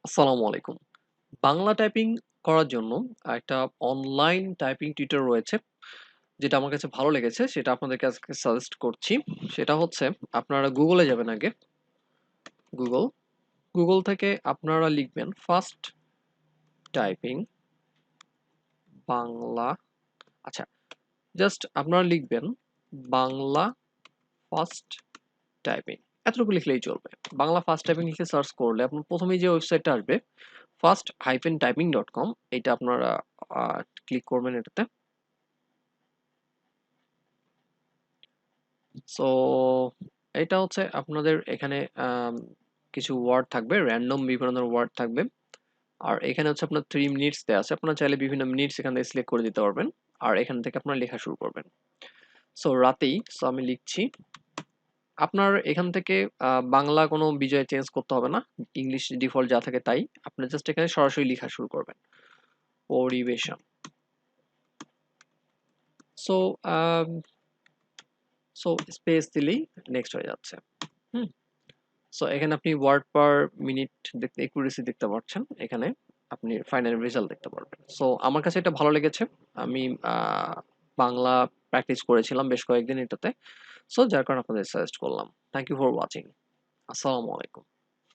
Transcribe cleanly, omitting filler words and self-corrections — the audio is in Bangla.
আসসালামু আলাইকুম। বাংলা টাইপিং করার জন্য একটা অনলাইন টাইপিং টিউটর রয়েছে, যেটা আমার কাছে ভালো লেগেছে সেটা আপনাদেরকে আজকে সাজেস্ট করছি। সেটা হচ্ছে আপনারা গুগলে যাবেন আগে। গুগল, গুগল থেকে আপনারা লিখবেন ফার্স্ট টাইপিং বাংলা। আচ্ছা, জাস্ট আপনারা লিখবেন বাংলা ফার্স্ট টাইপিং। এতটুকু লিখলেই চলবে। বাংলা ফার্স্ট টাইপিং লিখে সার্চ করলে আপনার প্রথমেই যে ওয়েবসাইটটা আসবে first-typing.com, এটা আপনারা ক্লিক করবেন এটাতে। সো এটা হচ্ছে আপনাদের এখানে কিছু ওয়ার্ড থাকবে, র্যান্ডম বিভিন্ন ধরনের ওয়ার্ড থাকবে। আর এখানে হচ্ছে আপনার 3 মিনিটস দেয়া আছে। আপনারা চাইলে বিভিন্ন মিনিটস এখান থেকে সিলেক্ট করে দিতে পারবেন। আর এখান থেকে আপনারা লেখা শুরু করবেন। সো আমি লিখছি। আপনার এখান থেকে বাংলা কোনো বিজয় চেঞ্জ করতে হবে না। ইংলিশ ডিফল্ট যা থাকে তাই। আপনি জাস্ট এখানে সরাসরি লেখা শুরু করবেন। পরিবেশন। সো আম সো স্পেস দিলেই নেক্সট হয়ে যাচ্ছে। হুম? সো এখানে আপনি ওয়ার্ড পার মিনিট দেখতে একুরেসি দেখতে পাচ্ছেন। এখানে আপনি ফাইনাল রেজাল্ট দেখতে পারবেন। সো আমার কাছে এটা ভালো লেগেছে। আমি আ বাংলা প্র্যাকটিস করেছিলাম বেশ কয়েকদিন এটাতে। সো যার কারণে আপনাদের সাজেস্ট করলাম। Thank you for watching. আসসালামু আলাইকুম।